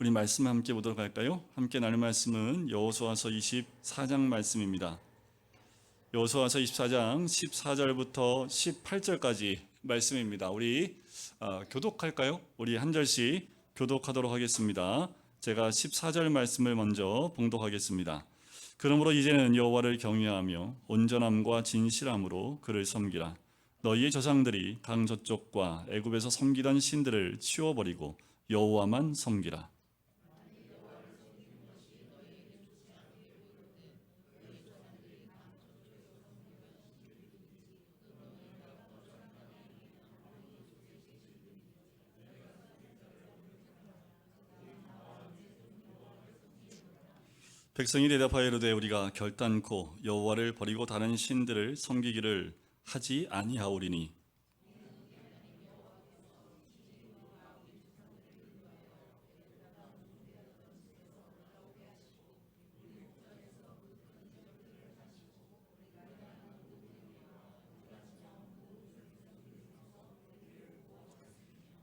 우리 말씀 함께 보도록 할까요? 함께 나눌 말씀은 여호수아서 24장 말씀입니다. 여호수아서 24장 14절부터 18절까지 말씀입니다. 우리 교독할까요? 우리 한 절씩 교독하도록 하겠습니다. 제가 14절 말씀을 먼저 봉독하겠습니다. 그러므로 이제는 여호와를 경외하며 온전함과 진실함으로 그를 섬기라. 너희의 조상들이 강 저쪽과 애굽에서 섬기던 신들을 치워버리고 여호와만 섬기라. 백성이 대답하여 이르되 우리가 결단코 여호와를 버리고 다른 신들을 섬기기를 하지 아니하오리니.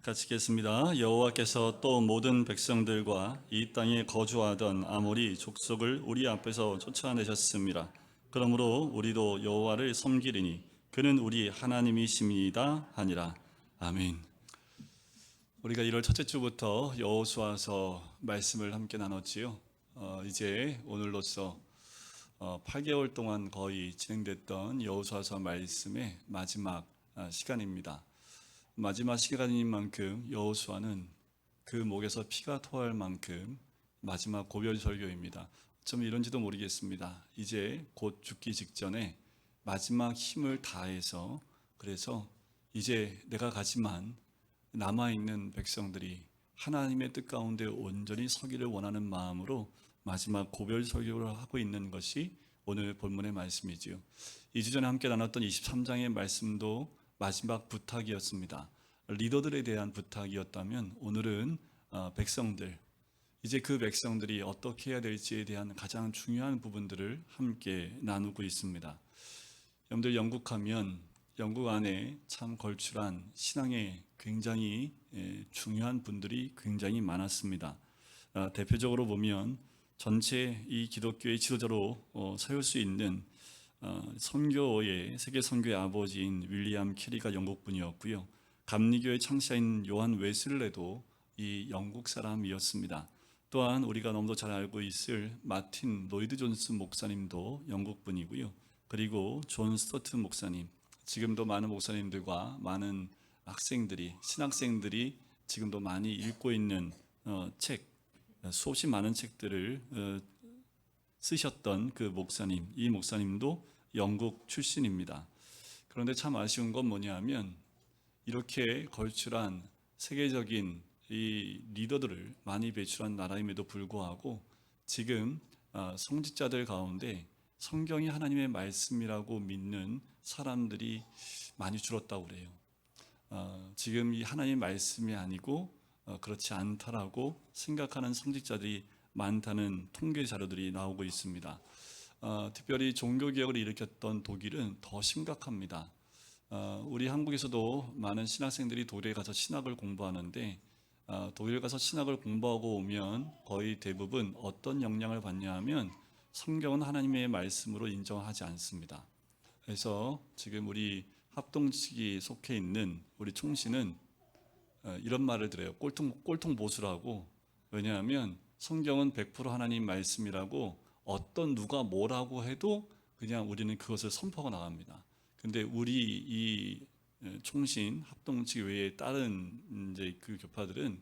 같이 읽겠습니다. 여호와께서 또 모든 백성들과 이 땅에 거주하던 아모리 족속을 우리 앞에서 쫓아내셨습니다. 그러므로 우리도 여호와를 섬기리니 그는 우리 하나님이심이다 하니라. 아멘. 우리가 1월 첫째 주부터 여호수아서 말씀을 함께 나눴지요. 이제 오늘로써 8개월 동안 거의 진행됐던 여호수아서 말씀의 마지막 시간입니다. 마지막 시간인 만큼 여호수아는 그 목에서 피가 토할 만큼 마지막 고별 설교입니다. 좀 이런지도 모르겠습니다. 이제 곧 죽기 직전에 마지막 힘을 다해서 그래서 이제 내가 가지만 남아있는 백성들이 하나님의 뜻 가운데 온전히 서기를 원하는 마음으로 마지막 고별 설교를 하고 있는 것이 오늘 본문의 말씀이지요. 2주 전에 함께 나눴던 23장의 말씀도 마지막 부탁이었습니다. 리더들에 대한 부탁이었다면 오늘은 백성들, 이제 그 백성들이 어떻게 해야 될지에 대한 가장 중요한 부분들을 함께 나누고 있습니다. 여러분들 영국하면 영국 안에 참 걸출한 신앙의 굉장히 중요한 분들이 굉장히 많았습니다. 대표적으로 보면 전체 이 기독교의 지도자로 세울 수 있는 선교의 세계 선교의 아버지인 윌리엄 캐리가 영국 분이었고요. 감리교의 창시자인 요한 웨슬레도 이 영국 사람이었습니다. 또한 우리가 너무도 잘 알고 있을 마틴 로이드 존스 목사님도 영국 분이고요. 그리고 존 스토트 목사님, 지금도 많은 목사님들과 많은 학생들이 신학생들이 지금도 많이 읽고 있는 책, 수없이 많은 책들을 쓰셨던 그 목사님, 이 목사님도 영국 출신입니다. 그런데 참 아쉬운 건 뭐냐면 이렇게 걸출한 세계적인 이 리더들을 많이 배출한 나라임에도 불구하고 지금 성직자들 가운데 성경이 하나님의 말씀이라고 믿는 사람들이 많이 줄었다고 그래요. 지금 이 하나님의 말씀이 아니고 그렇지 않다라고 생각하는 성직자들이 많다는 통계 자료들이 나오고 있습니다. 특별히 종교개혁을 일으켰던 독일은 더 심각합니다. 우리 한국에서도 많은 신학생들이 독일에 가서 신학을 공부하는데 독일 가서 신학을 공부하고 오면 거의 대부분 어떤 영향을 받냐 하면 성경은 하나님의 말씀으로 인정하지 않습니다. 그래서 지금 우리 합동측이 속해 있는 우리 총신은 이런 말을 들어요. 꼴통 보수라고. 왜냐하면 성경은 100% 하나님 말씀이라고 어떤 누가 뭐라고 해도 그냥 우리는 그것을 선포하고 나갑니다. 근데 우리 이 총신 합동측 외에 다른 이제 그 교파들은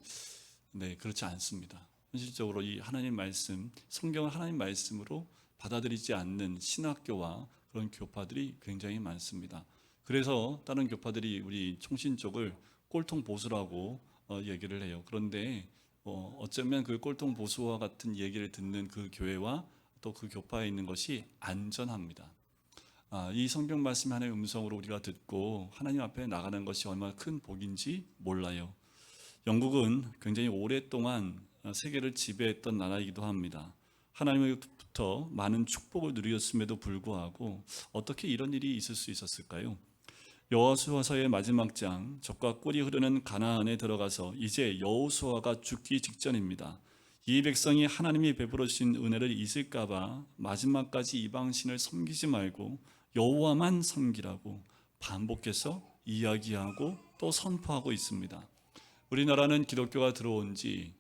그렇지 않습니다. 현실적으로 이 하나님 말씀, 성경을 하나님 말씀으로 받아들이지 않는 신학교와 그런 교파들이 굉장히 많습니다. 그래서 다른 교파들이 우리 총신 쪽을 꼴통 보수라고 얘기를 해요. 그런데 어쩌면 그 꼴통 보수와 같은 얘기를 듣는 그 교회와 또 그 교파에 있는 것이 안전합니다. 이 성경 말씀 하나님의 음성으로 우리가 듣고 하나님 앞에 나가는 것이 얼마나 큰 복인지 몰라요. 영국은 굉장히 오랫동안 세계를 지배했던 나라이기도 합니다. 하나님으로부터 많은 축복을 누렸음에도 불구하고 어떻게 이런 일이 있을 수 있었을까요? 여호수아서의 마지막 장, 젖과 꿀이 흐르는 가나안에 들어가서 이제 여호수아가 죽기 직전입니다. 이 백성이 하나님이 베풀어 주신 은혜를 잊을까 봐 마지막까지 이방신을 섬기지 말고 여호와만 섬기라고 반복해서 이야기하고 또 선포하고 있습니다. 우리나라는 기독교가 들어온 지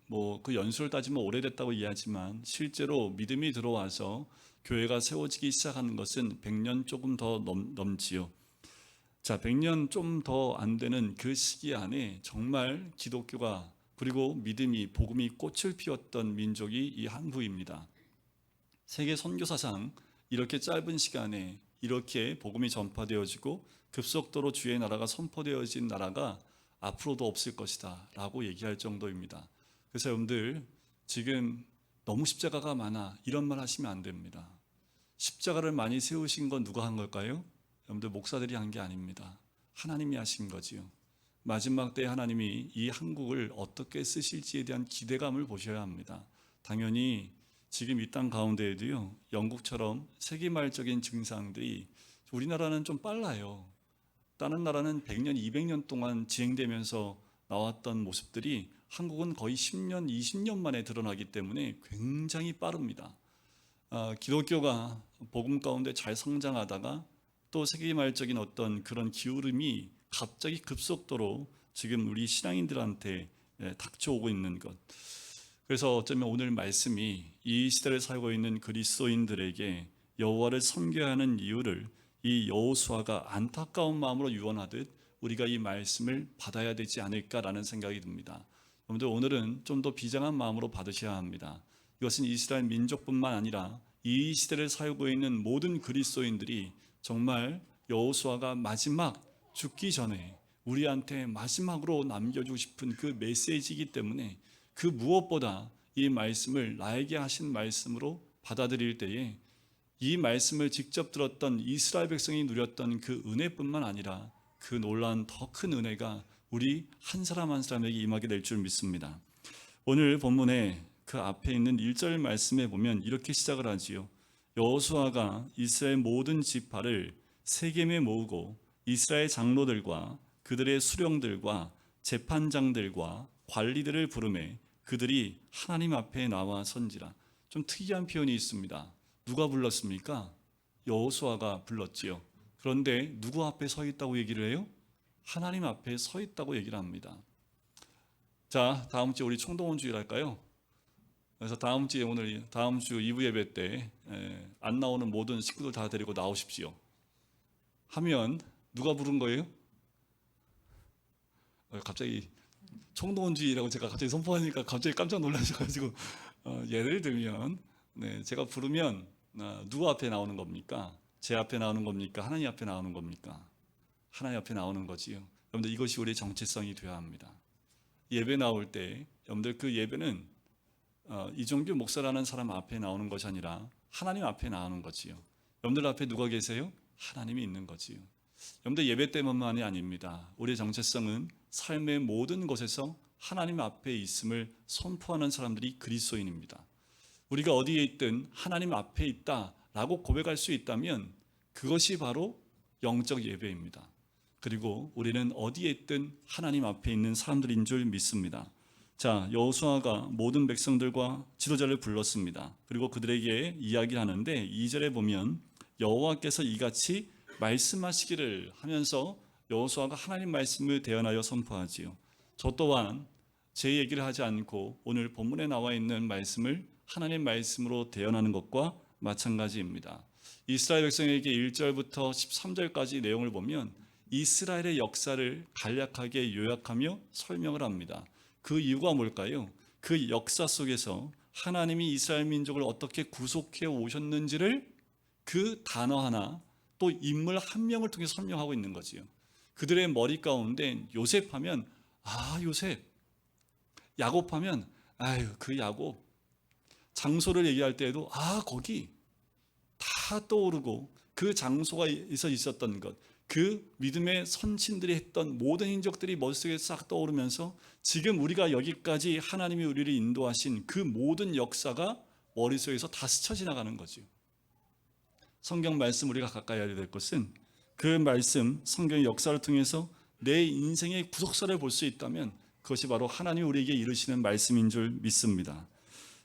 그 연수를 따지면 오래됐다고 이해하지만 실제로 믿음이 들어와서 교회가 세워지기 시작한 것은 100년 조금 더 넘지요. 자, 100년 좀 더 안 되는 그 시기 안에 정말 기독교가 그리고 믿음이 복음이 꽃을 피웠던 민족이 이 한국입니다. 세계 선교사상 이렇게 짧은 시간에 이렇게 복음이 전파되어지고 급속도로 주의 나라가 선포되어진 나라가 앞으로도 없을 것이다 라고 얘기할 정도입니다. 그래서 여러분들 지금 너무 십자가가 많아 이런 말 하시면 안 됩니다. 십자가를 많이 세우신 건 누가 한 걸까요? 여러분들 목사들이 한 게 아닙니다. 하나님이 하신 거지요. 마지막 때 하나님이 이 한국을 어떻게 쓰실지에 대한 기대감을 보셔야 합니다. 당연히 지금 이 땅 가운데에도요, 영국처럼 세기말적인 증상들이 우리나라는 좀 빨라요. 다른 나라는 100년, 200년 동안 지행되면서 나왔던 모습들이 한국은 거의 10년, 20년 만에 드러나기 때문에 굉장히 빠릅니다. 기독교가 복음 가운데 잘 성장하다가 또 세계말적인 어떤 그런 기울음이 갑자기 급속도로 지금 우리 신앙인들한테 닥쳐오고 있는 것. 그래서 어쩌면 오늘 말씀이 이 시대를 살고 있는 그리스도인들에게 여호와를 섬겨야 하는 이유를 이 여호수아가 안타까운 마음으로 유언하듯 우리가 이 말씀을 받아야 되지 않을까라는 생각이 듭니다. 여러분들 오늘은 좀 더 비장한 마음으로 받으셔야 합니다. 이것은 이스라엘 민족뿐만 아니라 이 시대를 살고 있는 모든 그리스도인들이 정말 여호수아가 마지막 죽기 전에 우리한테 마지막으로 남겨주고 싶은 그 메시지이기 때문에 그 무엇보다 이 말씀을 나에게 하신 말씀으로 받아들일 때에 이 말씀을 직접 들었던 이스라엘 백성이 누렸던 그 은혜뿐만 아니라 그 놀라운 더 큰 은혜가 우리 한 사람 한 사람에게 임하게 될 줄 믿습니다. 오늘 본문에 그 앞에 있는 1절 말씀에 보면 이렇게 시작을 하지요. 여호수아가 이스라엘 모든 지파를 세겜에 모으고 이스라엘 장로들과 그들의 수령들과 재판장들과 관리들을 부르매 그들이 하나님 앞에 나와 선지라. 좀 특이한 표현이 있습니다. 누가 불렀습니까? 여호수아가 불렀지요. 그런데 누구 앞에 서 있다고 얘기를 해요? 하나님 앞에 서 있다고 얘기를 합니다. 자, 다음 주에 우리 총동원 주일 할까요? 그래서 다음 주에 오늘 다음 주 2부 예배 때 안 나오는 모든 식구들 다 데리고 나오십시오. 하면 누가 부른 거예요? 갑자기 총동원주의라고 제가 갑자기 선포하니까 갑자기 깜짝 놀라셔가지고 예를 들면 제가 부르면 누구 앞에 나오는 겁니까? 제 앞에 나오는 겁니까? 하나님 앞에 나오는 겁니까? 하나님 앞에 나오는 거지요. 여러분들 이것이 우리의 정체성이 되어야 합니다. 예배 나올 때 여러분들 그 예배는 이종규 목사라는 사람 앞에 나오는 것이 아니라 하나님 앞에 나오는 거지요. 여러분들 앞에 누가 계세요? 하나님이 있는 거지요. 여러분들 예배 때문만이 아닙니다. 우리의 정체성은 삶의 모든 곳에서 하나님 앞에 있음을 선포하는 사람들이 그리스도인입니다. 우리가 어디에 있든 하나님 앞에 있다라고 고백할 수 있다면 그것이 바로 영적 예배입니다. 그리고 우리는 어디에 있든 하나님 앞에 있는 사람들인 줄 믿습니다. 자, 여호수아가 모든 백성들과 지도자를 불렀습니다. 그리고 그들에게 이야기를 하는데 2절에 보면 여호와께서 이같이 말씀하시기를 하면서 여호수아가 하나님 말씀을 대언하여 선포하지요. 저 또한 제 얘기를 하지 않고 오늘 본문에 나와 있는 말씀을 하나님 말씀으로 대언하는 것과 마찬가지입니다. 이스라엘 백성에게 1절부터 13절까지 내용을 보면 이스라엘의 역사를 간략하게 요약하며 설명을 합니다. 그 이유가 뭘까요? 그 역사 속에서 하나님이 이스라엘 민족을 어떻게 구속해 오셨는지를 그 단어 하나 또 인물 한 명을 통해 설명하고 있는 거지요. 그들의 머리 가운데 요셉 하면 요셉, 야곱 하면 그 야곱, 장소를 얘기할 때에도 거기 다 떠오르고 그 장소가 있었던 것, 그 믿음의 선친들이 했던 모든 행적들이 머릿속에 싹 떠오르면서 지금 우리가 여기까지 하나님이 우리를 인도하신 그 모든 역사가 머릿속에서 다 스쳐 지나가는 거죠. 성경 말씀 우리가 가까이 해야 될 것은 그 말씀, 성경의 역사를 통해서 내 인생의 구속사를 볼 수 있다면 그것이 바로 하나님이 우리에게 이루시는 말씀인 줄 믿습니다.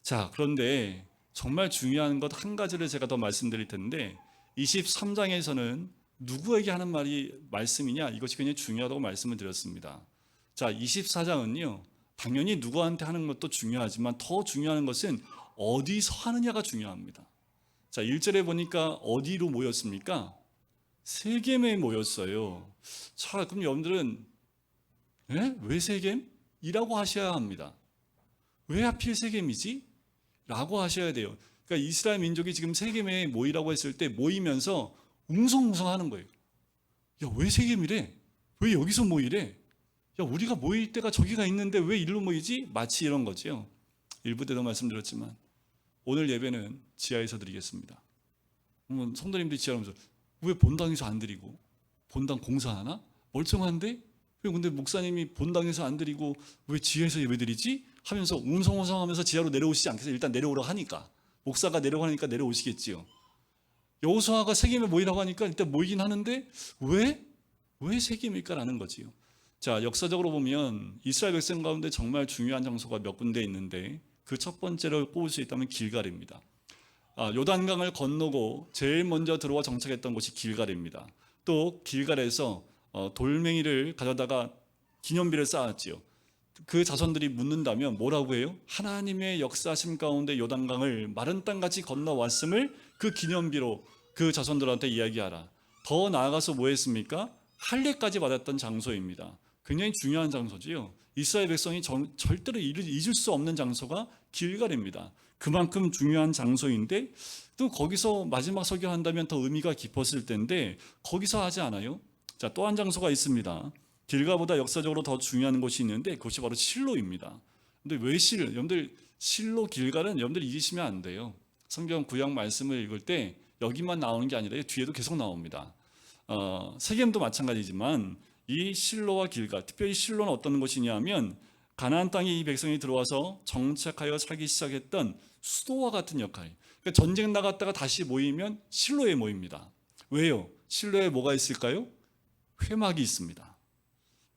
자, 그런데 정말 중요한 것 한 가지를 제가 더 말씀드릴 텐데 23장에서는 누구에게 하는 말씀이냐, 이것이 굉장히 중요하다고 말씀을 드렸습니다. 자, 24장은요 당연히 누구한테 하는 것도 중요하지만 더 중요한 것은 어디서 하느냐가 중요합니다. 자, 1절에 보니까 어디로 모였습니까? 세겜에 모였어요. 자, 그럼 여러분들은 왜 세겜? 이라고 하셔야 합니다. 왜 하필 세겜이지? 라고 하셔야 돼요. 그러니까 이스라엘 민족이 지금 세겜에 모이라고 했을 때 모이면서 웅성웅성하는 거예요. 야, 왜 세겜이래? 왜 여기서 모이래? 야, 우리가 모일 때가 저기가 있는데 왜 일로 모이지? 마치 이런 거죠. 일부 때도 말씀드렸지만 오늘 예배는 지하에서 드리겠습니다. 그러면 성도님들이 지하면서 왜 본당에서 안 드리고 본당 공사하나? 멀쩡한데? 왜 근데 목사님이 본당에서 안 드리고 왜 지하에서 예배 드리지? 하면서 웅성웅성하면서 지하로 내려오시지 않겠어요? 일단 내려오라고 하니까 목사가 내려가니까 내려오시겠지요. 여호수아가 세겜에 모이라고 하니까 일단 모이긴 하는데 왜 세겜일까라는 거지요. 자, 역사적으로 보면 이스라엘 백성 가운데 정말 중요한 장소가 몇 군데 있는데 그 첫 번째로 꼽을 수 있다면 길갈입니다. 요단강을 건너고 제일 먼저 들어와 정착했던 곳이 길갈입니다. 또 길갈에서 돌멩이를 가져다가 기념비를 쌓았지요. 그 자손들이 묻는다면 뭐라고 해요? 하나님의 역사심 가운데 요단강을 마른 땅같이 건너왔음을 그 기념비로 그 자손들한테 이야기하라. 더 나아가서 뭐 했습니까? 할례까지 받았던 장소입니다. 굉장히 중요한 장소지요. 이스라엘 백성이 절대로 잊을 수 없는 장소가 길갈입니다. 그만큼 중요한 장소인데 또 거기서 마지막 설교한다면 더 의미가 깊었을 텐데 거기서 하지 않아요. 자, 또 한 장소가 있습니다. 길갈보다 역사적으로 더 중요한 곳이 있는데 그것이 바로 실로입니다. 근데 왜 여러분들 실로 길갈은 여러분들 잊으시면 안 돼요. 성경 구약 말씀을 읽을 때 여기만 나오는 게 아니라 뒤에도 계속 나옵니다. 세겜도 마찬가지지만 이 실로와 길갈, 특별히 실로는 어떤 곳이냐면 가나안 땅에 이 백성이 들어와서 정착하여 살기 시작했던 수도와 같은 역할. 그러니까 전쟁 나갔다가 다시 모이면 실로에 모입니다. 왜요? 실로에 뭐가 있을까요? 회막이 있습니다.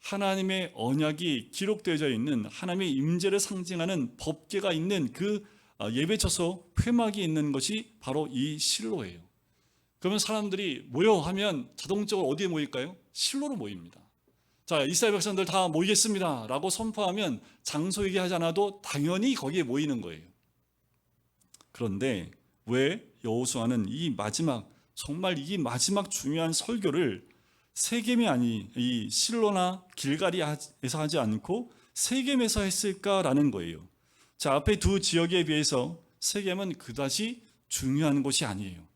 하나님의 언약이 기록되어져 있는 하나님의 임재를 상징하는 법궤가 있는 그 예배처소 회막이 있는 것이 바로 이 실로예요. 그러면 사람들이 모여 하면 자동적으로 어디에 모일까요? 실로로 모입니다. 자, 이스라엘 백성들 다 모이겠습니다 라고 선포하면 장소 얘기하지 않아도 당연히 거기에 모이는 거예요. 그런데 왜 여호수아는 정말 이 마지막 중요한 설교를 세겜이 아닌 이 실로나 길갈이에서 하지 않고 세겜에서 했을까라는 거예요. 자, 앞에 두 지역에 비해서 세겜은 그다지 중요한 곳이 아니에요.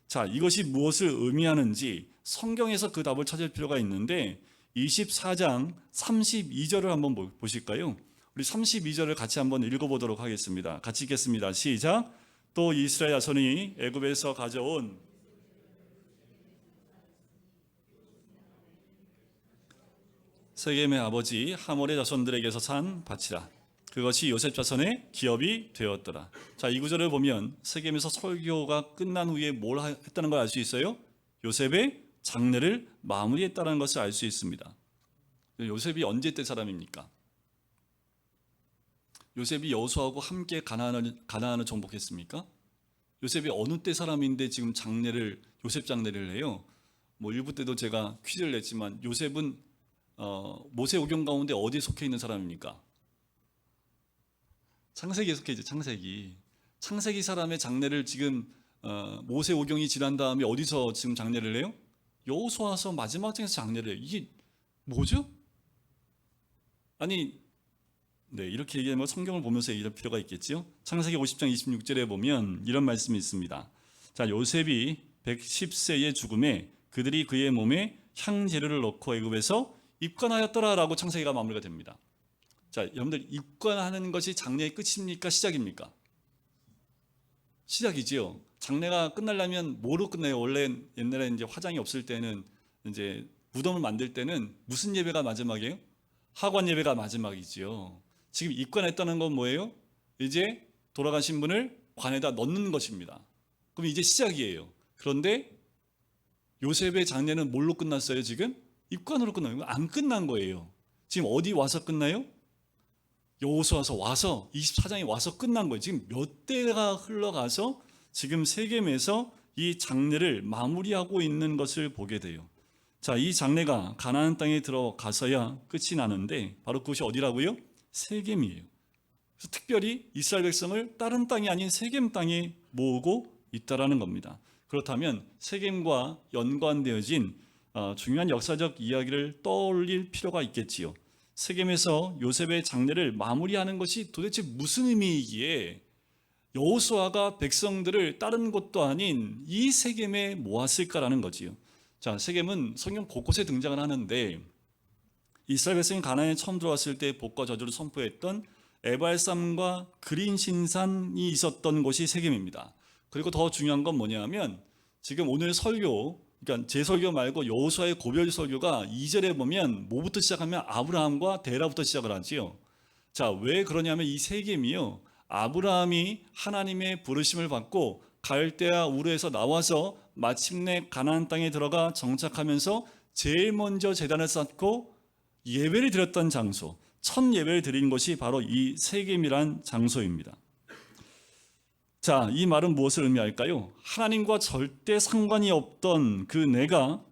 자, 이것이 무엇을 의미하는지 성경에서 그 답을 찾을 필요가 있는데 24장 32절을 한번 보실까요? 우리 32절을 같이 한번 읽어보도록 하겠습니다. 같이 읽겠습니다. 시작. 또 이스라엘 자손이 애굽에서 가져온 세겜의 아버지 하몰의 자손들에게서 산 밭이라. 그것이 요셉 자손의 기업이 되었더라. 자, 이 구절을 보면 세겜에서 설교가 끝난 후에 뭘 했다는 걸 알 수 있어요? 요셉의 장례를 마무리했다는 것을 알 수 있습니다. 요셉이 언제 때 사람입니까? 요셉이 여호수아하고 함께 가나안을 정복했습니까? 요셉이 어느 때 사람인데 지금 요셉 장례를 해요? 뭐 일부 때도 제가 퀴즈를 냈지만 요셉은 모세 오경 가운데 어디에 속해 있는 사람입니까? 창세기에 속해 있죠. 창세기 사람의 장례를 지금 모세 오경이 지난 다음에 어디서 지금 장례를 해요? 여호수아서 마지막 장에서 장례를 해요. 이게 뭐죠? 아니, 네, 이렇게 얘기하면 성경을 보면서 얘기할 필요가 있겠지요. 창세기 50장 26절에 보면 이런 말씀이 있습니다. 자, 요셉이 110세의 죽음에 그들이 그의 몸에 향재료를 넣고 애굽에서 입관하였더라라고 창세기가 마무리가 됩니다. 자, 여러분들 입관하는 것이 장례의 끝입니까? 시작입니까? 시작이지요. 장례가 끝나려면 뭐로 끝나요? 원래 옛날에 이제 화장이 없을 때는 이제 무덤을 만들 때는 무슨 예배가 마지막이에요? 하관 예배가 마지막이지요. 지금 입관했다는 건 뭐예요? 이제 돌아가신 분을 관에다 넣는 것입니다. 그럼 이제 시작이에요. 그런데 요셉의 장례는 뭘로 끝났어요? 지금 입관으로 끝나요. 안 끝난 거예요. 지금 어디 와서 끝나요? 여호수아서 와서 24장이 와서 끝난 거예요. 지금 몇 대가 흘러가서 지금 세겜에서 이 장례를 마무리하고 있는 것을 보게 돼요. 자, 이 장례가 가나안 땅에 들어가서야 끝이 나는데 바로 그것이 어디라고요? 세겜이에요. 그래서 특별히 이스라엘 백성을 다른 땅이 아닌 세겜 땅에 모으고 있다라는 겁니다. 그렇다면 세겜과 연관되어진 중요한 역사적 이야기를 떠올릴 필요가 있겠지요. 세겜에서 요셉의 장례를 마무리하는 것이 도대체 무슨 의미이기에 여호수아가 백성들을 다른 곳도 아닌 이 세겜에 모았을까라는 거지요. 자, 세겜은 성경 곳곳에 등장을 하는데 이스라엘 백성이 가나안에 처음 들어왔을 때 복과 저주를 선포했던 에발산과 그린 신산이 있었던 곳이 세겜입니다. 그리고 더 중요한 건 뭐냐면 지금 오늘 설교, 그러니까 제 설교 말고 여호수아의 고별 설교가 2절에 보면 뭐부터 시작하면 아브라함과 데라부터 시작을 하지요. 자, 왜 그러냐면 이 세겜이요, 아브라함이 하나님의 부르심을 받고 갈대아 우르에서 나와서 마침내 가나안 땅에 들어가 정착하면서 제일 먼저 제단을 쌓고 예배를 드렸던 장소, 첫 예배를 드린 곳이 바로 이 세겜이란 장소입니다. 자, 이 말은 무엇을 의미할까요? 하나님과 절대 상관이 없던 그 내가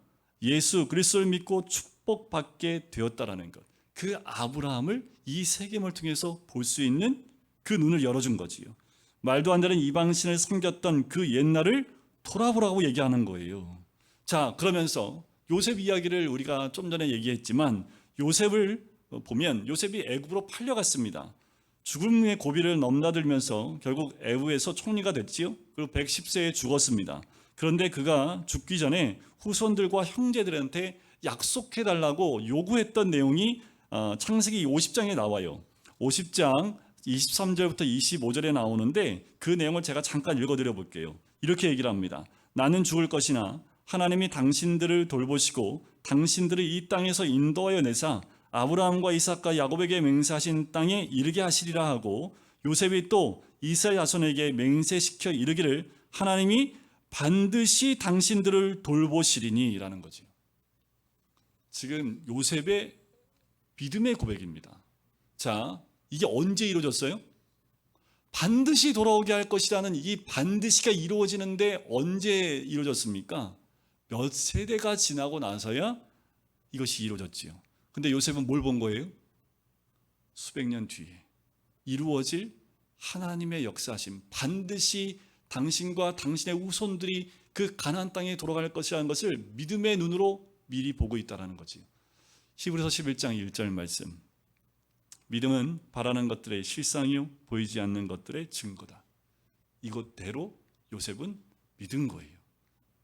예수 그리스도를 믿고 축복받게 되었다라는 것, 그 아브라함을 이 세겜을 통해서 볼 수 있는 그 눈을 열어준 거지요. 말도 안 되는 이방신을 섬겼던 그 옛날을 돌아보라고 얘기하는 거예요. 자, 그러면서 요셉 이야기를 우리가 좀 전에 얘기했지만 요셉을 보면 요셉이 애굽으로 팔려갔습니다. 죽음의 고비를 넘나들면서 결국 애굽에서 총리가 됐지요. 그리고 110세에 죽었습니다. 그런데 그가 죽기 전에 후손들과 형제들한테 약속해달라고 요구했던 내용이 창세기 50장에 나와요. 50장 23절부터 25절에 나오는데 그 내용을 제가 잠깐 읽어드려 볼게요. 이렇게 얘기를 합니다. 나는 죽을 것이나 하나님이 당신들을 돌보시고 당신들을 이 땅에서 인도하여 내사 아브라함과 이삭과 야곱에게 맹세하신 땅에 이르게 하시리라 하고, 요셉이 또 이스라엘 자손에게 맹세시켜 이르기를 하나님이 반드시 당신들을 돌보시리니 라는 거죠. 지금 요셉의 믿음의 고백입니다. 자, 이게 언제 이루어졌어요? 반드시 돌아오게 할 것이라는 이 반드시가 이루어지는데 언제 이루어졌습니까? 몇 세대가 지나고 나서야 이것이 이루어졌지요. 근데 요셉은 뭘 본 거예요? 수백 년 뒤에 이루어질 하나님의 역사하심, 반드시 당신과 당신의 후손들이 그 가나안 땅에 돌아갈 것이라는 것을 믿음의 눈으로 미리 보고 있다는 거지. 히브리서 11장 1절 말씀. 믿음은 바라는 것들의 실상이요 보이지 않는 것들의 증거다. 이것대로 요셉은 믿은 거예요.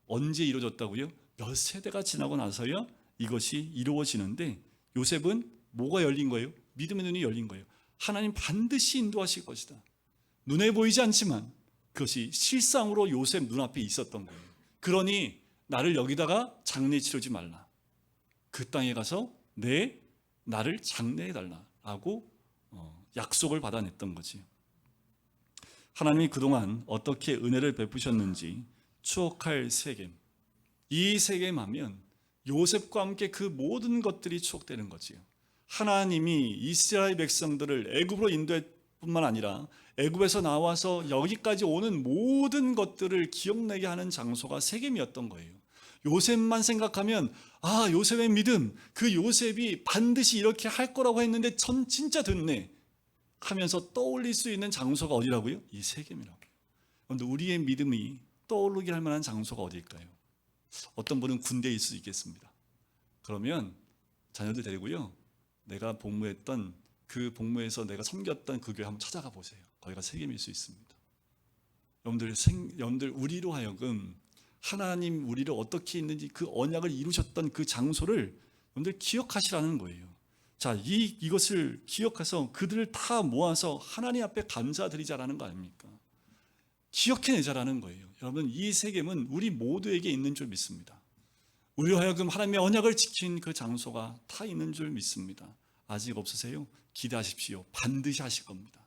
언제 이루어졌다고요? 몇 세대가 지나고 나서야 이것이 이루어지는데 요셉은 뭐가 열린 거예요? 믿음의 눈이 열린 거예요. 하나님 반드시 인도하실 것이다. 눈에 보이지 않지만 그것이 실상으로 요셉 눈앞에 있었던 거예요. 그러니 나를 여기다가 장례 치르지 말라. 그 땅에 가서 나를 장례해달라고 약속을 받아냈던 거지. 하나님이 그동안 어떻게 은혜를 베푸셨는지 추억할 세겜. 이 세겜 하면 요셉과 함께 그 모든 것들이 추억되는 거지요. 하나님이 이스라엘 백성들을 애굽으로 인도할 뿐만 아니라 애굽에서 나와서 여기까지 오는 모든 것들을 기억나게 하는 장소가 세겜이었던 거예요. 요셉만 생각하면 요셉의 믿음, 그 요셉이 반드시 이렇게 할 거라고 했는데 전 진짜 됐네 하면서 떠올릴 수 있는 장소가 어디라고요? 이 세겜이라고요. 그런데 우리의 믿음이 떠오르게 할 만한 장소가 어디일까요? 어떤 분은 군대에 있을 수 있겠습니다. 그러면 자녀들 데리고요, 내가 복무했던 그 복무에서 내가 섬겼던 그 교회 한번 찾아가 보세요. 거기가 세겜일 수 있습니다. 여러분들 우리로 하여금 하나님 우리를 어떻게 있는지 그 언약을 이루셨던 그 장소를 여러분들 기억하시라는 거예요. 자, 이것을 기억해서 그들을 다 모아서 하나님 앞에 감사드리자라는 거 아닙니까? 기억해내자라는 거예요. 여러분, 이 세겜은 우리 모두에게 있는 줄 믿습니다. 우리로 하여금 하나님의 언약을 지킨 그 장소가 다 있는 줄 믿습니다. 아직 없으세요? 기대하십시오. 반드시 하실 겁니다.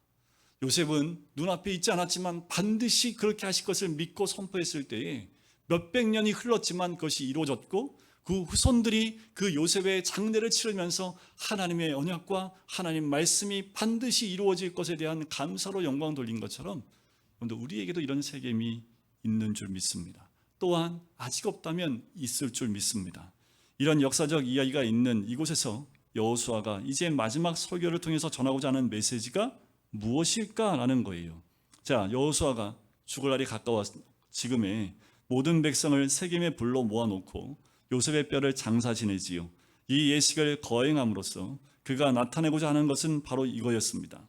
요셉은 눈앞에 있지 않았지만 반드시 그렇게 하실 것을 믿고 선포했을 때에 몇백 년이 흘렀지만 그것이 이루어졌고, 그 후손들이 그 요셉의 장례를 치르면서 하나님의 언약과 하나님 말씀이 반드시 이루어질 것에 대한 감사로 영광 돌린 것처럼 우리에게도 이런 책임이 있는 줄 믿습니다. 또한 아직 없다면 있을 줄 믿습니다. 이런 역사적 이야기가 있는 이곳에서 여호수아가 이제 마지막 설교를 통해서 전하고자 하는 메시지가 무엇일까라는 거예요. 자, 여호수아가 죽을 날이 가까웠 지금의 모든 백성을 세겜에 불러 모아놓고 요셉의 뼈를 장사 지내지요. 이 예식을 거행함으로써 그가 나타내고자 하는 것은 바로 이거였습니다.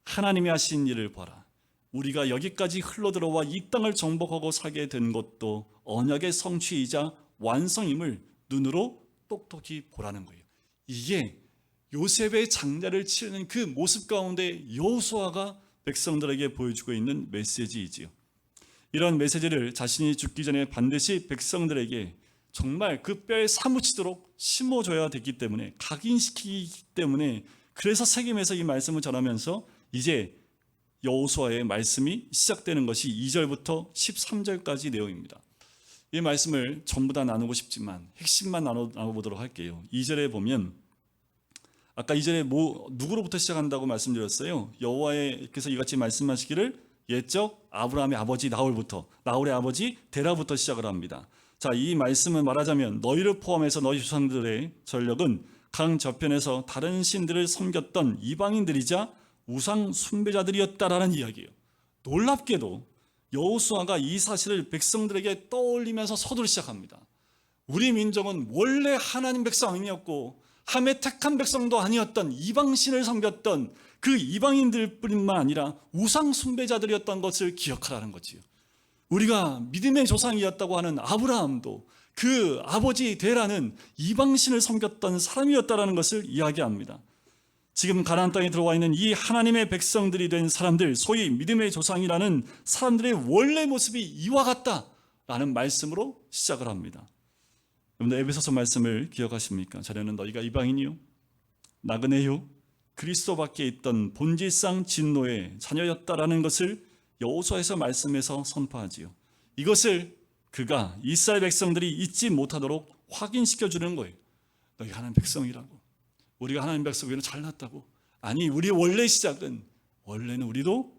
하나님이 하신 일을 봐라. 우리가 여기까지 흘러들어와 이 땅을 정복하고 살게 된 것도 언약의 성취이자 완성임을 눈으로 똑똑히 보라는 거예요. 이게 요셉의 장례를 치르는 그 모습 가운데 여호수아가 백성들에게 보여주고 있는 메시지이지요. 이런 메시지를 자신이 죽기 전에 반드시 백성들에게 정말 그 뼈에 사무치도록 심어줘야 됐기 때문에, 각인시키기 때문에, 그래서 세겜에서 이 말씀을 전하면서 이제 여호수아의 말씀이 시작되는 것이 2절부터 13절까지 내용입니다. 이 말씀을 전부 다 나누고 싶지만 핵심만 나눠보도록 할게요. 2절에 보면 아까 2절에 누구로부터 시작한다고 말씀드렸어요. 여호와께서 이같이 말씀하시기를 옛적 아브라함의 아버지 나홀부터, 나홀의 아버지 데라부터 시작을 합니다. 자, 이 말씀은 말하자면 너희를 포함해서 너희 조상들의 전력은 강 저편에서 다른 신들을 섬겼던 이방인들이자 우상 숭배자들이었다라는 이야기예요. 놀랍게도 여호수아가 이 사실을 백성들에게 떠올리면서 서두를 시작합니다. 우리 민족은 원래 하나님 백성 아니었고 함에 택한 백성도 아니었던 이방신을 섬겼던 그 이방인들뿐만 아니라 우상 숭배자들이었던 것을 기억하라는 거지요. 우리가 믿음의 조상이었다고 하는 아브라함도 그 아버지 데라는 이방신을 섬겼던 사람이었다는 것을 이야기합니다. 지금 가나안 땅에 들어와 있는 이 하나님의 백성들이 된 사람들, 소위 믿음의 조상이라는 사람들의 원래 모습이 이와 같다라는 말씀으로 시작을 합니다. 여러분들 에베소서 말씀을 기억하십니까? 자네는 너희가 이방인이요 나그네요 그리스도 밖에 있던 본질상 진노의 자녀였다라는 것을 여호수아에서 말씀에서 선포하지요. 이것을 그가 이스라엘 백성들이 잊지 못하도록 확인시켜 주는 거예요. 너희 하나님 백성이라고. 우리가 하나님 백성이면 잘났다고. 아니, 우리의 원래 시작은, 원래는 우리도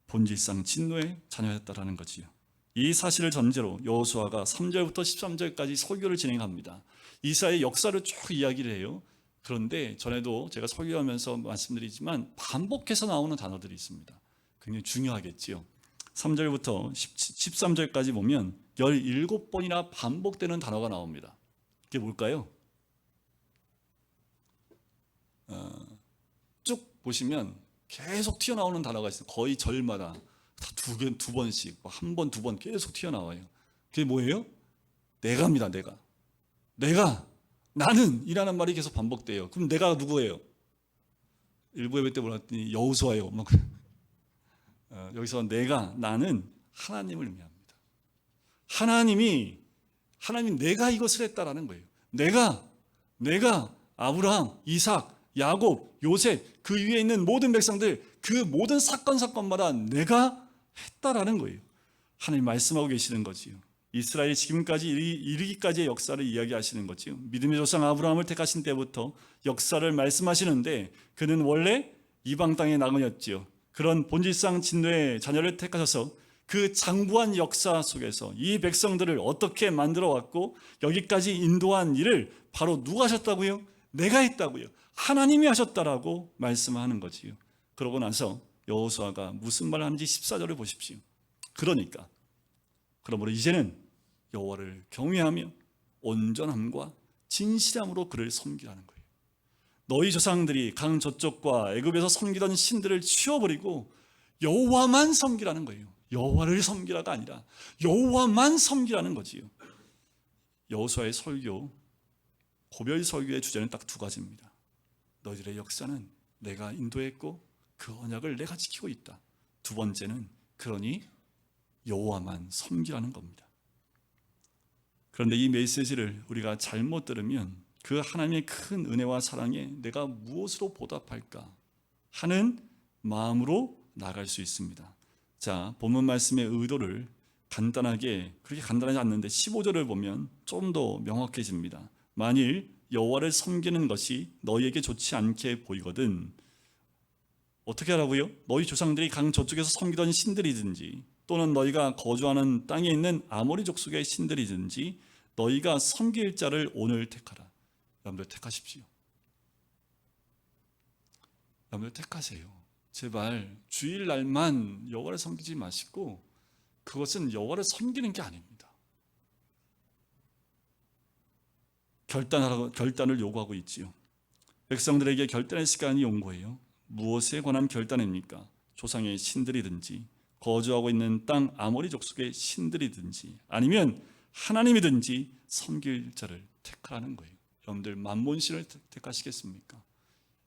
본질상 진노의 자녀였다라는 거지요. 이 사실을 전제로 여호수아가 3절부터 13절까지 설교를 진행합니다. 이스라엘의 역사를 쭉 이야기를 해요. 그런데 전에도 제가 설교하면서 말씀드리지만 반복해서 나오는 단어들이 있습니다. 굉장히 중요하겠지요. 3절부터 13절까지 보면 17번이나 반복되는 단어가 나옵니다. 이게 뭘까요? 쭉 보시면 계속 튀어나오는 단어가 있어요. 거의 절마다 다 두 번씩, 한 번, 두 번 계속 튀어나와요. 그게 뭐예요? 내가입니다. 내가, 나는 이라는 말이 계속 반복돼요. 그럼 내가 누구예요? 일부 예배 때 몰랐더니 여호수아예요. 여기서 내가, 나는 하나님을 의미합니다. 하나님이 내가 이것을 했다라는 거예요. 내가 아브라함, 이삭, 야곱, 요셉, 그 위에 있는 모든 백성들, 그 모든 사건마다 내가 했다라는 거예요. 하나님 말씀하고 계시는 거지요. 이스라엘이 지금까지 이르기까지의 역사를 이야기하시는 거지요. 믿음의 조상 아브라함을 택하신 때부터 역사를 말씀하시는데 그는 원래 이방 땅의 나그네였지요. 그런 본질상 진노의 자녀를 택하셔서 그 장부한 역사 속에서 이 백성들을 어떻게 만들어 왔고 여기까지 인도한 일을 바로 누가 하셨다고요? 내가 했다고요. 하나님이 하셨다라고 말씀하는 거지요. 그러고 나서 여호수아가 무슨 말을 하는지 14절을 보십시오. 그러므로 이제는 여호와를 경외하며 온전함과 진실함으로 그를 섬기라는 거예요. 너희 조상들이 강 저쪽과 애굽에서 섬기던 신들을 치워버리고 여호와만 섬기라는 거예요. 여호와를 섬기라가 아니라 여호와만 섬기라는 거지요. 여호수아의 설교, 고별 설교의 주제는 딱 두 가지입니다. 너희들의 역사는 내가 인도했고 그 언약을 내가 지키고 있다. 두 번째는 그러니 여호와만 섬기라는 겁니다. 그런데 이 메시지를 우리가 잘못 들으면 그 하나님의 큰 은혜와 사랑에 내가 무엇으로 보답할까 하는 마음으로 나갈 수 있습니다. 자, 본문 말씀의 의도를 간단하게, 그렇게 간단하지 않는데 15절을 보면 좀 더 명확해집니다. 만일 여호와를 섬기는 것이 너희에게 좋지 않게 보이거든 어떻게 하라고요? 너희 조상들이 강 저쪽에서 섬기던 신들이든지 또는 너희가 거주하는 땅에 있는 아모리 족속의 신들이든지 너희가 섬길 자를 오늘 택하라. 여러분들 택하십시오. 여러분들 택하세요. 제발 주일날만 여호와를 섬기지 마시고 그것은 여호와를 섬기는 게 아닙니다. 결단을 요구하고 있지요. 백성들에게 결단의 시간이 온 거예요. 무엇에 관한 결단입니까? 조상의 신들이든지 거주하고 있는 땅 아모리 족속의 신들이든지 아니면 하나님이든지 섬길 자를 택하라는 거예요. 여러분들 만몬신을 택하시겠습니까?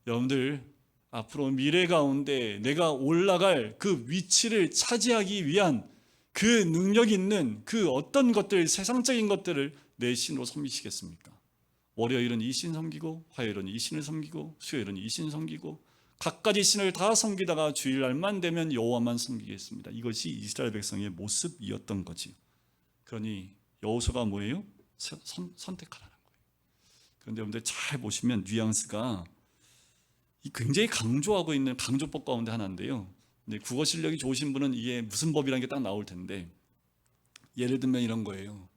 여러분들 앞으로 미래 가운데 내가 올라갈 그 위치를 차지하기 위한 그 능력 있는 그 어떤 것들, 세상적인 것들을 내 신으로 섬기시겠습니까? 월요일은 이 신 섬기고 화요일은 이 신을 섬기고 수요일은 이 신 섬기고 각가지 신을 다 섬기다가 주일날만 되면 여호와만 섬기겠습니다. 이것이 이스라엘 백성의 모습이었던 거지요. 그러니 여호수아가 뭐예요? 선택하라는 거예요. 그런데 여러분들 잘 보시면 뉘앙스가 굉장히 강조하고 있는 강조법 가운데 하나인데요. 국어 실력이 좋으신 분은 이게 무슨 법이라는 게 딱 나올 텐데 예를 들면 이런 거예요.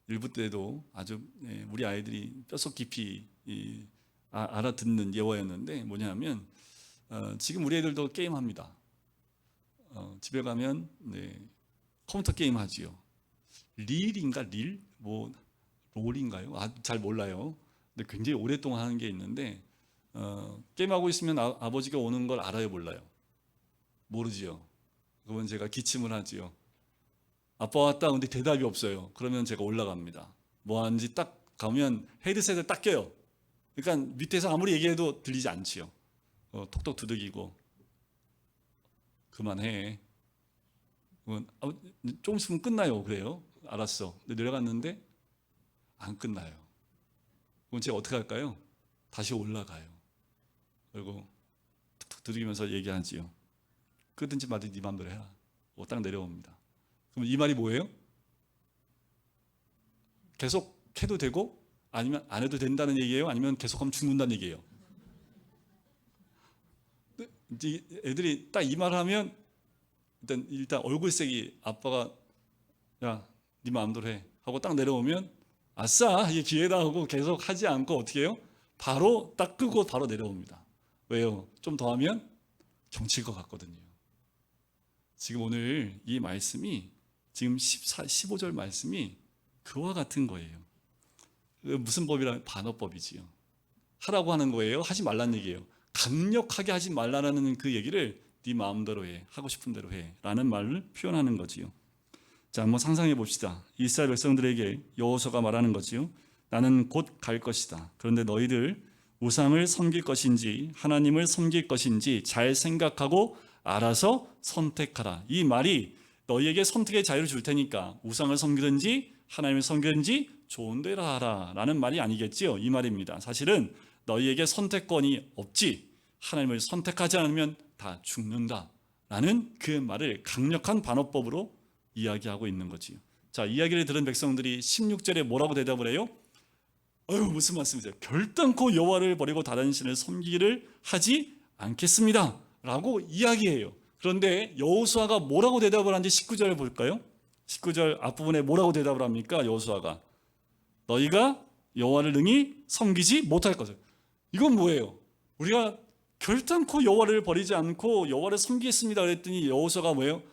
일부 때도 아주 우리 아이들이 뼛속 깊이 알아듣는 예화였는데 뭐냐면 지금 우리 애들도 게임합니다. 집에 가면 컴퓨터 게임 하지요. 릴인가 릴? 뭐 롤인가요? 잘 몰라요. 근데 굉장히 오랫동안 하는 게 있는데 게임하고 있으면 아버지가 오는 걸 알아요, 몰라요? 모르지요. 그러면 제가 기침을 하지요. 아빠 왔다. 근데 대답이 없어요. 그러면 제가 올라갑니다. 뭐 하는지 딱 가면 헤드셋을 딱 껴요. 그러니까 밑에서 아무리 얘기해도 들리지 않지요. 톡톡 두들기고 그만해. 조금 있으면 끝나요. 그래요. 알았어. 근데 내려갔는데 안 끝나요. 그럼 제가 어떻게 할까요? 다시 올라가요. 그리고 툭툭 두들기면서 얘기하지요. 끄든지 말든지 네 맘대로 해라. 딱 내려옵니다. 그럼 이 말이 뭐예요? 계속 해도 되고 아니면 안 해도 된다는 얘기예요? 아니면 계속하면 죽는다는 얘기예요? 이제 애들이 딱 이 말을 하면 일단 얼굴색이 아빠가 야, 네 마음대로 해 하고 딱 내려오면 아싸 이게 기회다 하고 계속 하지 않고 어떻게 해요? 바로 딱 끄고 바로 내려옵니다. 왜요? 좀 더 하면 경칠 것 같거든요. 지금 오늘 이 말씀이 지금 15절 말씀이 그와 같은 거예요. 무슨 법이라면 반어법이지요. 하라고 하는 거예요? 하지 말라는 얘기예요. 강력하게 하지 말라는 그 얘기를 네 마음대로 해, 하고 싶은 대로 해 라는 말을 표현하는 거지요. 자, 한번 상상해 봅시다. 이스라엘 백성들에게 여호수아가 말하는 거지요. 나는 곧 갈 것이다. 그런데 너희들 우상을 섬길 것인지 하나님을 섬길 것인지 잘 생각하고 알아서 선택하라. 이 말이 너희에게 선택의 자유를 줄 테니까 우상을 섬기든지 하나님을 섬기든지 좋은 대로 하라 라는 말이 아니겠지요. 이 말입니다. 사실은 너희에게 선택권이 없지. 하나님을 선택하지 않으면 다 죽는다 라는 그 말을 강력한 반어법으로 이야기하고 있는 거지요. 자, 이야기를 들은 백성들이 16절에 뭐라고 대답을 해요? 무슨 말씀이세요? 결단코 여호와를 버리고 다른 신을 섬기기를 하지 않겠습니다 라고 이야기해요. 그런데 여호수아가 뭐라고 대답을 하는지 19절을 볼까요? 19절 앞부분에 뭐라고 대답을 합니까? 여호수아가 너희가 여호와를 능히 섬기지 못할 것을. 이건 뭐예요? 우리가 결단코 여호와를 버리지 않고 여호와를 섬기겠습니다 그랬더니 여호수아가 뭐예요?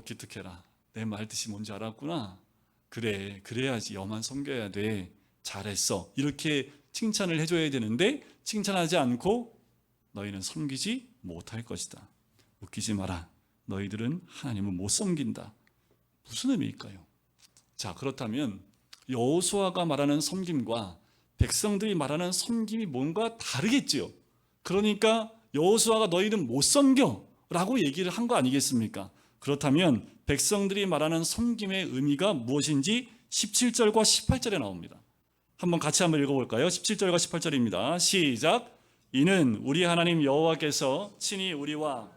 기특해라. 내 말 뜻이 뭔지 알았구나. 그래, 그래야지 여호와만 섬겨야 돼. 잘했어. 이렇게 칭찬을 해줘야 되는데 칭찬하지 않고 너희는 섬기지 못할 것이다. 웃기지 마라. 너희들은 하나님을 못 섬긴다. 무슨 의미일까요? 자, 그렇다면 여호수아가 말하는 섬김과 백성들이 말하는 섬김이 뭔가 다르겠지요. 그러니까 여호수아가 너희는 못 섬겨 라고 얘기를 한 거 아니겠습니까? 그렇다면 백성들이 말하는 섬김의 의미가 무엇인지 17절과 18절에 나옵니다. 한번 같이 한번 읽어볼까요? 17절과 18절입니다. 시작. 이는 우리 하나님 여호와께서 친히 우리와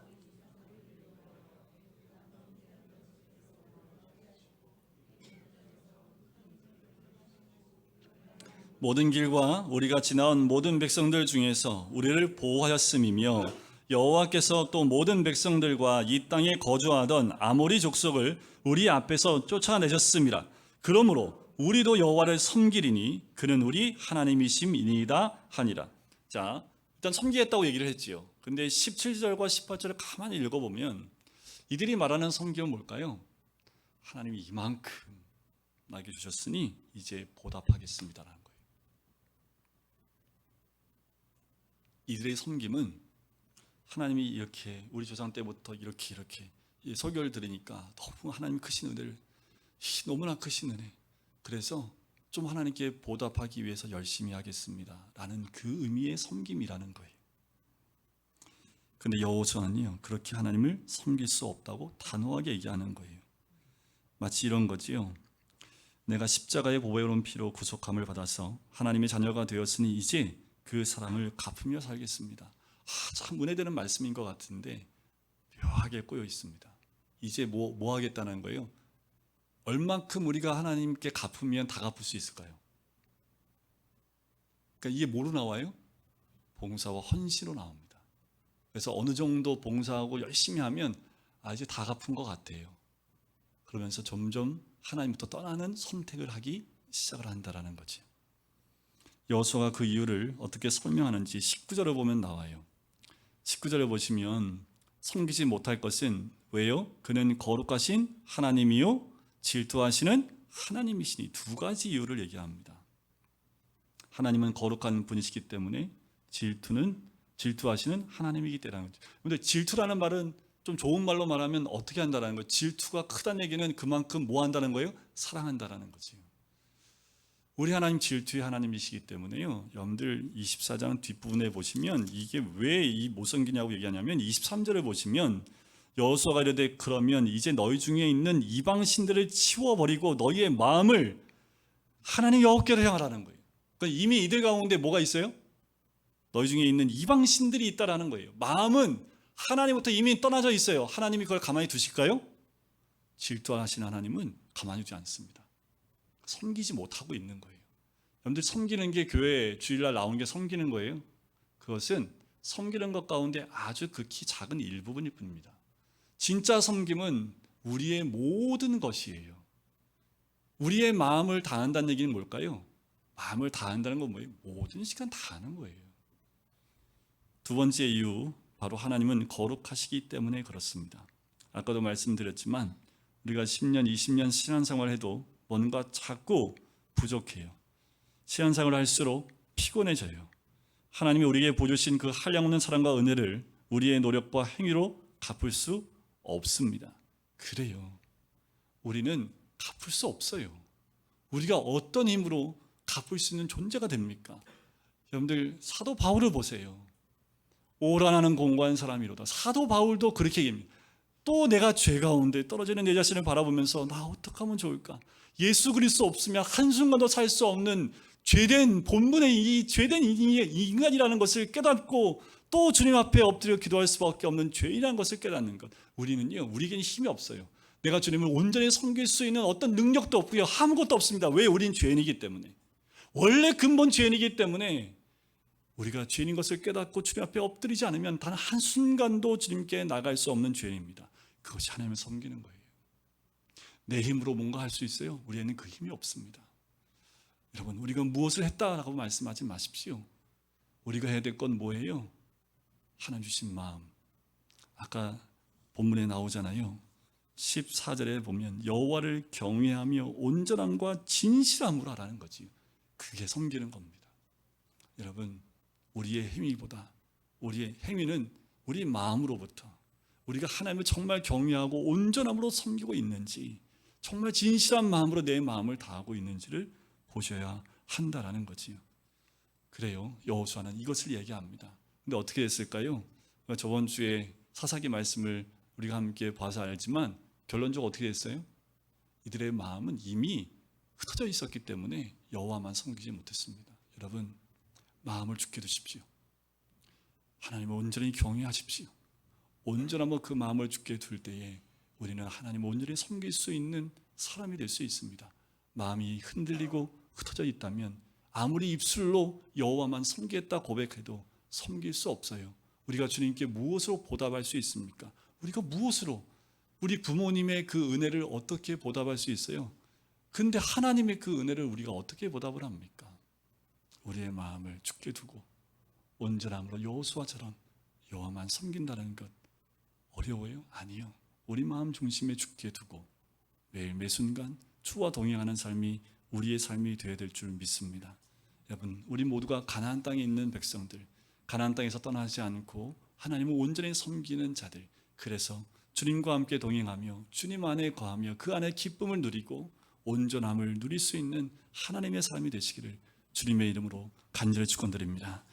모든 길과 우리가 지나온 모든 백성들 중에서 우리를 보호하였음이며 여호와께서 또 모든 백성들과 이 땅에 거주하던 아모리 족속을 우리 앞에서 쫓아내셨음이라. 그러므로 우리도 여호와를 섬기리니 그는 우리 하나님이심이니이다 하니라. 자, 일단 섬기겠다고 얘기를 했지요. 근데 17절과 18절을 가만히 읽어보면 이들이 말하는 섬김은 뭘까요? 하나님이 이만큼 나에게 주셨으니 이제 보답하겠습니다라는 거예요. 이들의 섬김은 하나님이 이렇게 우리 조상 때부터 이렇게 설교를 들으니까 너무 하나님 크신 은혜를, 너무나 크신 은혜, 그래서 좀 하나님께 보답하기 위해서 열심히 하겠습니다 라는 그 의미의 섬김이라는 거예요. 근데 여호수아는요, 그렇게 하나님을 섬길 수 없다고 단호하게 얘기하는 거예요. 마치 이런 거지요. 내가 십자가의 보배로운 피로 구속함을 받아서 하나님의 자녀가 되었으니 이제 그 사랑을 갚으며 살겠습니다. 참 은혜되는 말씀인 것 같은데 묘하게 꼬여 있습니다. 이제 뭐 하겠다는 거예요? 얼만큼 우리가 하나님께 갚으면 다 갚을 수 있을까요? 그러니까 이게 뭐로 나와요? 봉사와 헌신으로 나옵니다. 그래서 어느 정도 봉사하고 열심히 하면 이제 다 갚은 것 같아요. 그러면서 점점 하나님부터 떠나는 선택을 하기 시작을 한다라는 거지. 여호수아가 그 이유를 어떻게 설명하는지 19절을 보면 나와요. 19절에 보시면 섬기지 못할 것은 왜요? 그는 거룩하신 하나님이요 질투하시는 하나님이시니, 두 가지 이유를 얘기합니다. 하나님은 거룩한 분이시기 때문에 질투하시는 하나님이기 때문에. 그런데 질투라는 말은 좀 좋은 말로 말하면 어떻게 한다는 거예요? 질투가 크다는 얘기는 그만큼 뭐 한다는 거예요? 사랑한다는 거죠. 우리 하나님 질투의 하나님이시기 때문에요. 여러분들 24장 뒷부분에 보시면 이게 왜 못 섬기냐고 얘기하냐면 23절을 보시면 여호수아가 이르되 그러면 이제 너희 중에 있는 이방 신들을 치워버리고 너희의 마음을 하나님 여호와께로 향하라는 거예요. 그러니까 이미 이들 가운데 뭐가 있어요? 너희 중에 있는 이방 신들이 있다라는 거예요. 마음은 하나님부터 이미 떠나져 있어요. 하나님이 그걸 가만히 두실까요? 질투하시는 하나님은 가만히 두지 않습니다. 섬기지 못하고 있는 거예요. 여러분들 섬기는 게 교회 주일날 나온 게 섬기는 거예요. 그것은 섬기는 것 가운데 아주 극히 작은 일부분일 뿐입니다. 진짜 섬김은 우리의 모든 것이에요. 우리의 마음을 다한다는 얘기는 뭘까요? 마음을 다한다는 건 뭐예요? 모든 시간 다하는 거예요. 두 번째 이유, 바로 하나님은 거룩하시기 때문에 그렇습니다. 아까도 말씀드렸지만 우리가 10년, 20년 신앙생활을 해도 뭔가 자꾸 부족해요. 신앙생활을 할수록 피곤해져요. 하나님이 우리에게 보여주신 그 한량없는 사랑과 은혜를 우리의 노력과 행위로 갚을 수 없습니다. 그래요. 우리는 갚을 수 없어요. 우리가 어떤 힘으로 갚을 수 있는 존재가 됩니까? 여러분들 사도 바울을 보세요. 오란하는 공고한 사람이로다. 사도 바울도 그렇게 얘기합니다. 또 내가 죄 가운데 떨어지는 내 자신을 바라보면서 나 어떻게 하면 좋을까? 예수 그리스도 없으면 한순간도 살 수 없는 죄된 본분의 이 죄된 인간이라는 것을 깨닫고 또 주님 앞에 엎드려 기도할 수밖에 없는 죄인이라는 것을 깨닫는 것. 우리는요, 우리에게는 힘이 없어요. 내가 주님을 온전히 섬길 수 있는 어떤 능력도 없고요, 아무것도 없습니다. 왜? 우린 죄인이기 때문에. 원래 근본 죄인이기 때문에 우리가 죄인인 것을 깨닫고 주님 앞에 엎드리지 않으면 단 한순간도 주님께 나갈 수 없는 죄인입니다. 그것이 하나님을 섬기는 거예요. 내 힘으로 뭔가 할 수 있어요? 우리에는 그 힘이 없습니다. 여러분, 우리가 무엇을 했다라고 말씀하지 마십시오. 우리가 해야 될 건 뭐예요? 하나님 주신 마음. 아까 본문에 나오잖아요. 14절에 보면 여호와를 경외하며 온전함과 진실함으로 하라는 거지. 그게 섬기는 겁니다. 여러분, 우리의 행위보다 우리의 행위는 우리 마음으로부터 우리가 하나님을 정말 경외하고 온전함으로 섬기고 있는지, 정말 진실한 마음으로 내 마음을 다하고 있는지를 보셔야 한다라는 거지요. 그래요. 여호수아는 이것을 얘기합니다. 근데 어떻게 됐을까요? 저번 주에 사사기 말씀을 우리가 함께 봐서 알지만 결론적으로 어떻게 됐어요? 이들의 마음은 이미 흩어져 있었기 때문에 여호와만 섬기지 못했습니다. 여러분, 마음을 굳게 두십시오. 하나님을 온전히 경외하십시오. 온전하면 그 마음을 굳게 둘 때에 우리는 하나님을 온전히 섬길 수 있는 사람이 될 수 있습니다. 마음이 흔들리고 흩어져 있다면 아무리 입술로 여호와만 섬기겠다 고백해도 섬길 수 없어요. 우리가 주님께 무엇으로 보답할 수 있습니까? 우리가 무엇으로, 우리 부모님의 그 은혜를 어떻게 보답할 수 있어요? 근데 하나님의 그 은혜를 우리가 어떻게 보답을 합니까? 우리의 마음을 굳게 두고 온전함으로 여호수아처럼 여호와만 섬긴다는 것 어려워요? 아니요. 우리 마음 중심에 굳게 두고 매일 매순간 주와 동행하는 삶이 우리의 삶이 되어야 될 줄 믿습니다. 여러분, 우리 모두가 가나안 땅에 있는 백성들, 가나안 땅에서 떠나지 않고 하나님을 온전히 섬기는 자들, 그래서 주님과 함께 동행하며 주님 안에 거하며 그 안에 기쁨을 누리고 온전함을 누릴 수 있는 하나님의 삶이 되시기를 주님의 이름으로 간절히 축원드립니다.